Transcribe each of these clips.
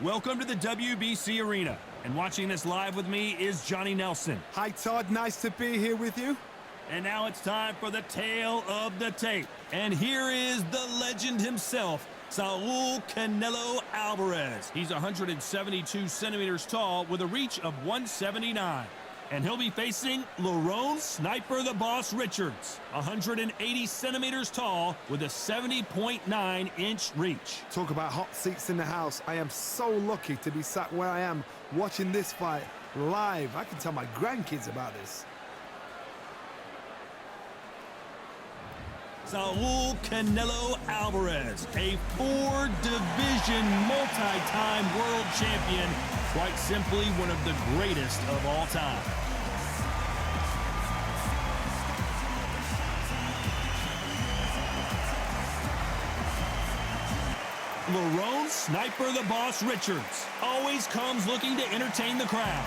Welcome to the WBC Arena. And watching this live with me is Johnny Nelson. Hi, Todd. Nice to be here with you. And now it's time for the tale of the tape. And here is the legend himself, Saul Canelo Alvarez. He's 172 centimeters tall with a reach of 179. And he'll be facing Lerrone Sniper the Boss Richards, 180 centimeters tall with a 70.9-inch reach. Talk about hot seats in the house. I am so lucky to be sat where I am watching this fight live. I can tell my grandkids about this. Saul Canelo Alvarez, a four-division multi-time world champion, quite simply one of the greatest of all time. Lerrone Sniper the Boss Richards always comes looking to entertain the crowd.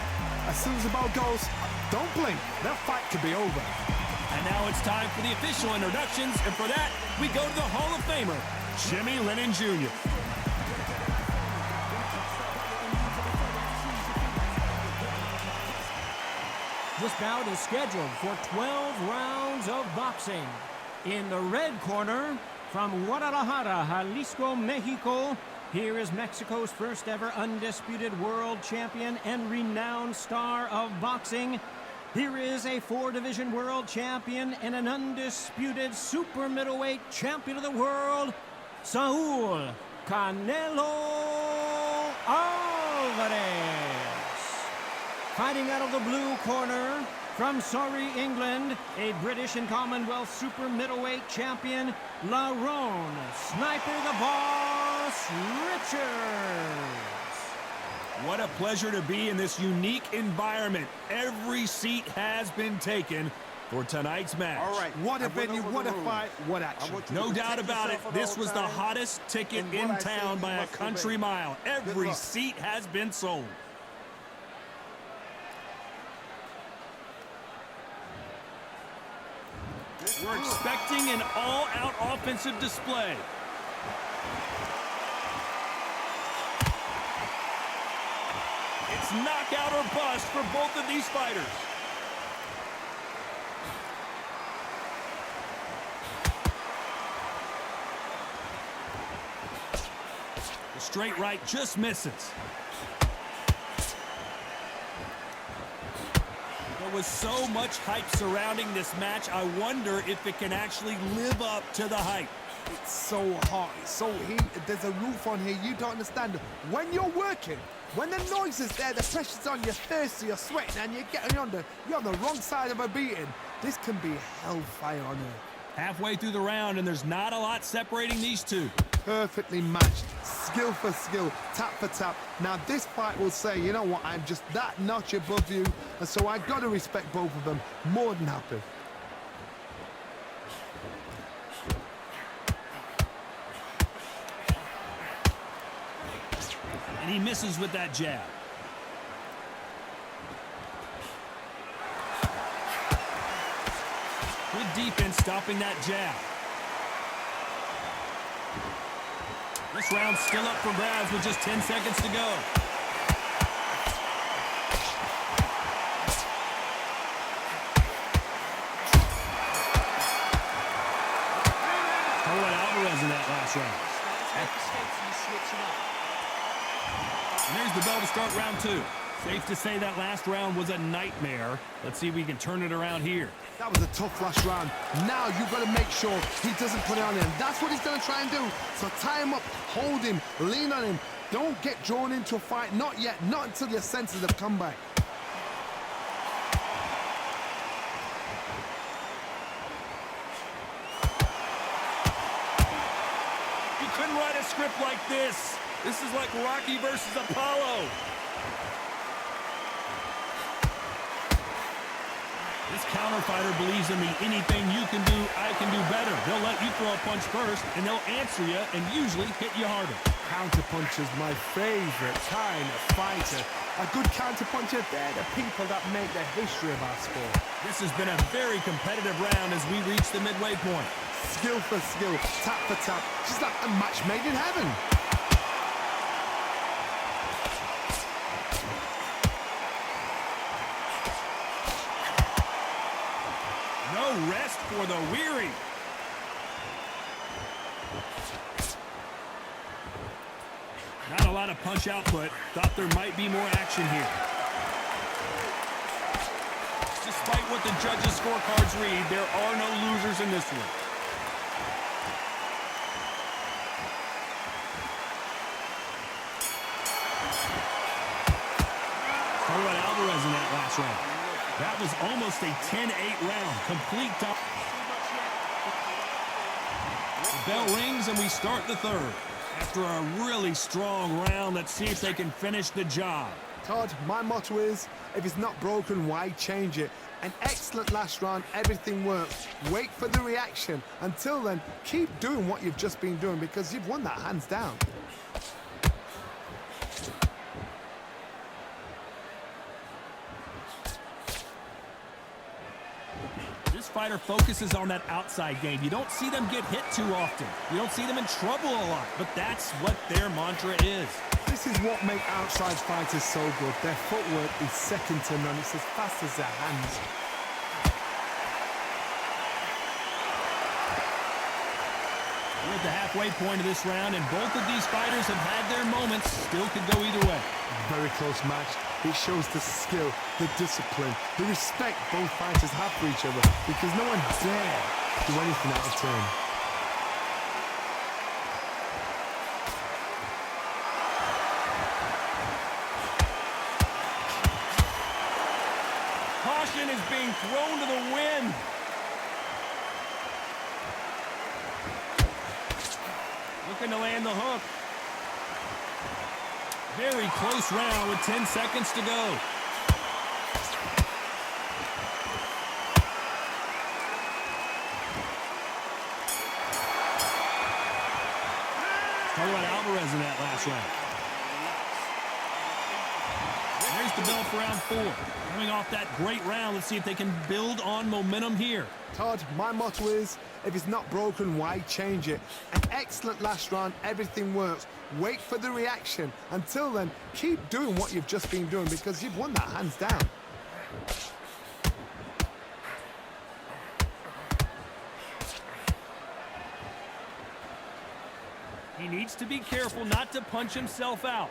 As soon as the bell goes, don't blink. That fight could be over. And now it's time for the official introductions, and for that, we go to the Hall of Famer, Jimmy Lennon Jr. This bout is scheduled for 12 rounds of boxing. In the red corner, from Guadalajara, Jalisco, Mexico, here is Mexico's first ever undisputed world champion and renowned star of boxing. Here is a four-division world champion and an undisputed super middleweight champion of the world, Saul Canelo Alvarez. Fighting out of the blue corner, from Surrey, England, a British and Commonwealth super middleweight champion, Lerrone Sniper the Boss Richards. What a pleasure to be in this unique environment. Every seat has been taken for tonight's match. All right, what a venue, what a fight, what action. No doubt about it, this was the hottest ticket in town by a country mile. Every seat has been sold. We're expecting an all-out offensive display. It's knockout or bust for both of these fighters. The straight right just misses. There was so much hype surrounding this match, I wonder if it can actually live up to the hype. It's so hot, it's so heated. There's a roof on here, you don't understand. When you're working, when the noise is there, the pressure's on, you're thirsty, you're sweating, and you're on the wrong side of a beating. This can be hellfire on earth. Halfway through the round, and there's not a lot separating these two. Perfectly matched, skill for skill, tap for tap. Now this fight will say, you know what, I'm just that notch above you, and so I've got to respect both of them. More than happy. And he misses with that jab. Good defense stopping that jab. This round's still up for grabs with just 10 seconds to go. Alvarez in that last round. And there's the bell to start round two. Safe to say that last round was a nightmare. Let's see if we can turn it around here. That was a tough last round. Now you've got to make sure he doesn't put it on him. That's what he's going to try and do. So tie him up, hold him, lean on him. Don't get drawn into a fight. Not yet. Not until your senses have come back. You couldn't write a script like this. This is like Rocky versus Apollo. This counter fighter believes in the anything you can do, I can do better. They'll let you throw a punch first, and they'll answer you and usually hit you harder. Counter puncher's my favorite kind of fighter. A good counter puncher, they're the people that make the history of our sport. This has been a very competitive round as we reach the midway point. Skill for skill, tap for tap, just like a match made in heaven. Not a lot of punch output. Thought there might be more action here. Despite what the judges' scorecards read, there are no losers in this one. Talk about Alvarez in that last round. That was almost a 10-8 round. Complete top. The bell rings and we start the third. After a really strong round, let's see if they can finish the job. Todd, my motto is, if it's not broken, why change it? An excellent last round, everything works. Wait for the reaction. Until then, keep doing what you've just been doing because you've won that hands down. This fighter focuses on that outside game. You don't see them get hit too often. You don't see them in trouble a lot, but that's what their mantra is. This is what makes outside fighters so good. Their footwork is second to none. It's as fast as their hands. We're at the halfway point of this round, and both of these fighters have had their moments. Still could go either way. Very close match. It shows the skill, the discipline, the respect both fighters have for each other because no one dare do anything out of turn. Caution is being thrown to the wind. Looking to land the hook. Very close round with 10 seconds to go. Talk about Alvarez in that last round. There's the bell for round 4. Coming off that great round, let's see if they can build on momentum here. Todd, my motto is, if it's not broken, why change it? An excellent last round, everything works. Wait for the reaction. Until then, keep doing what you've just been doing because you've won that hands down. He needs to be careful not to punch himself out.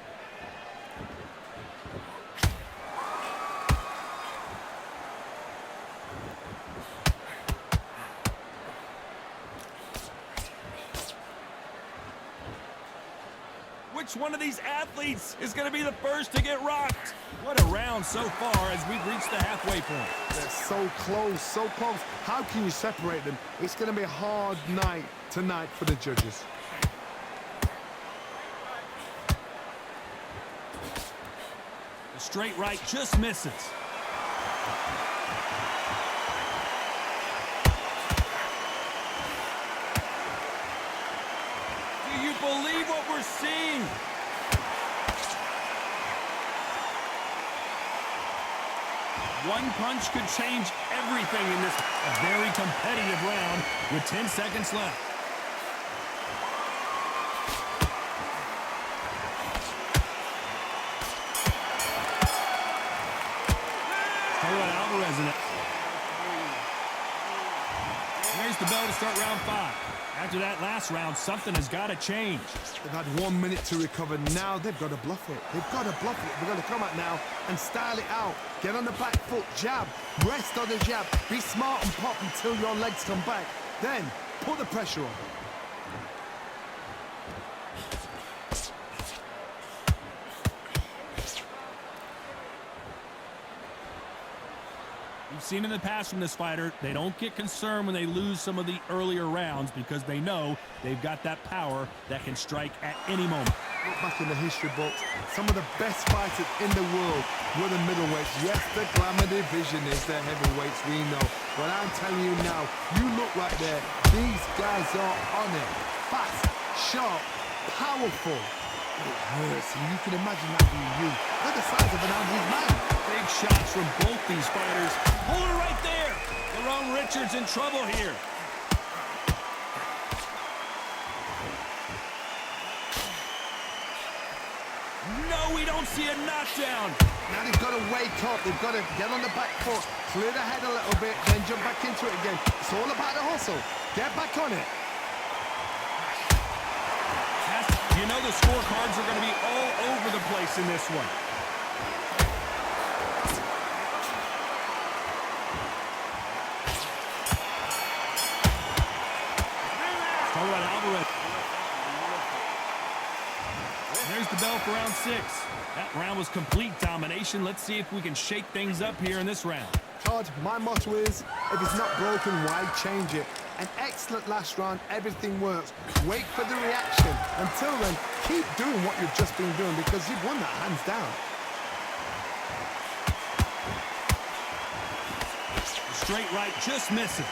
Which one of these athletes is going to be the first to get rocked? What a round so far as we've reached the halfway point. They're so close, so close. How can you separate them? It's going to be a hard night tonight for the judges. The straight right just misses. Do you believe what we're seeing? One punch could change everything in this very competitive round with 10 seconds left. Alvarez in it. There's the bell to start round 5. After that last round, something has got to change. They've had 1 minute to recover. Now they've got to bluff it. They've got to bluff it. They've got to come out now and style it out. Get on the back foot, jab, rest on the jab. Be smart and pop until your legs come back. Then put the pressure on. We've seen in the past from this fighter, they don't get concerned when they lose some of the earlier rounds because they know they've got that power that can strike at any moment. Look back in the history books, some of the best fighters in the world were the middleweights. Yes, the glamour division is the heavyweights, we know. But I'm telling you now, you look right there, these guys are on it. Fast, sharp, powerful. It hurts, and you can imagine that being you. They're the size of an average man. Big shots from both these fighters. Hold it right there. Lerrone Richards in trouble here. No, we don't see a knockdown. Now they've got to wake up. They've got to get on the back foot, clear the head a little bit, then jump back into it again. It's all about the hustle. Get back on it. You know the scorecards are going to be all over the place in this one. Alvarez. There's the bell for round 6. That round was complete domination. Let's see if we can shake things up here in this round. Todd, my motto is, if it's not broken, why change it? An excellent last round, everything works. Wait for the reaction. Until then, keep doing what you've just been doing because you've won that hands down. Straight right just misses.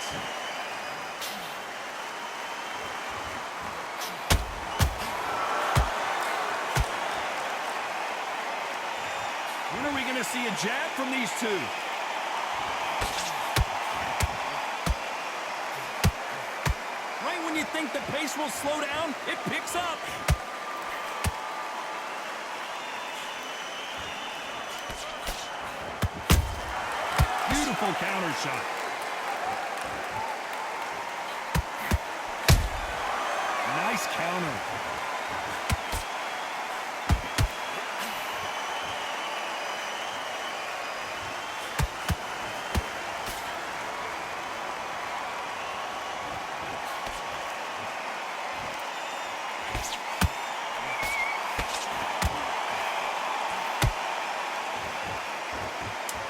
When are we going to see a jab from these two? Right when you think the pace will slow down, it picks up. Beautiful counter shot. Nice counter.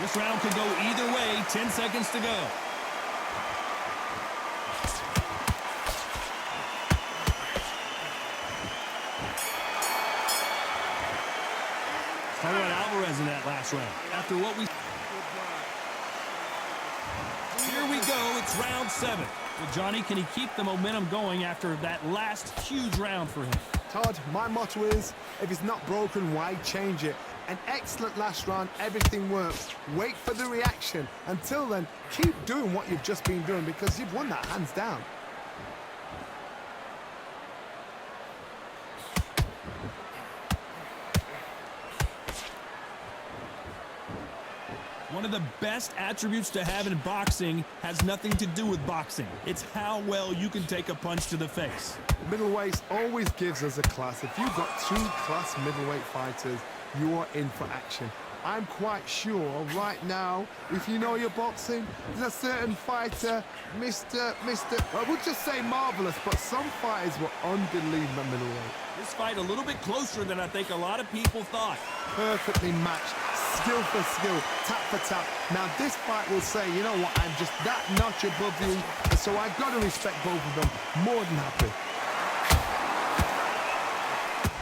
This round could go either way. 10 seconds to go. Talking about Alvarez in that last round. After what we... Here we go. It's round 7. Well, Johnny, can he keep the momentum going after that last huge round for him? Todd, my motto is, if it's not broken, why change it? An excellent last round, everything works. Wait for the reaction. Until then, keep doing what you've just been doing because you've won that hands down. One of the best attributes to have in boxing has nothing to do with boxing. It's how well you can take a punch to the face. Middleweight always gives us a class. If you've got 2 class middleweight fighters, you are in for action. I'm quite sure right now, if you know your boxing, there's a certain fighter, Mr. I would just say marvelous, but some fighters were unbelievable middleweight. This fight a little bit closer than I think a lot of people thought. Perfectly matched, skill for skill, tap for tap. Now this fight will say, you know what, I'm just that notch above you, and so I've got to respect both of them. More than happy.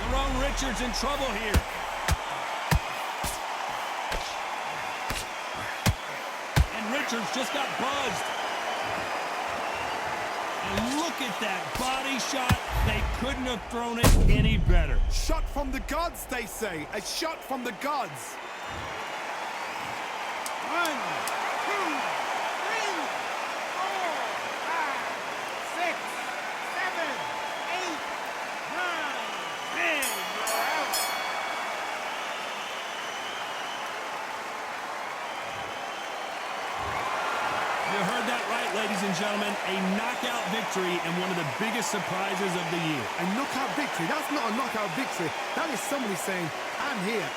Lerrone Richards in trouble here. Richards just got buzzed. And look at that body shot. They couldn't have thrown it any better. Shot from the gods, they say. A shot from the gods. 1, 2, 3, 4, 5, 6, 7, 8, 9, 10. You're out. You heard that right, ladies and gentlemen. A knockout victory and one of the biggest surprises of the year. A knockout victory? That's not a knockout victory. That is somebody saying, I'm here.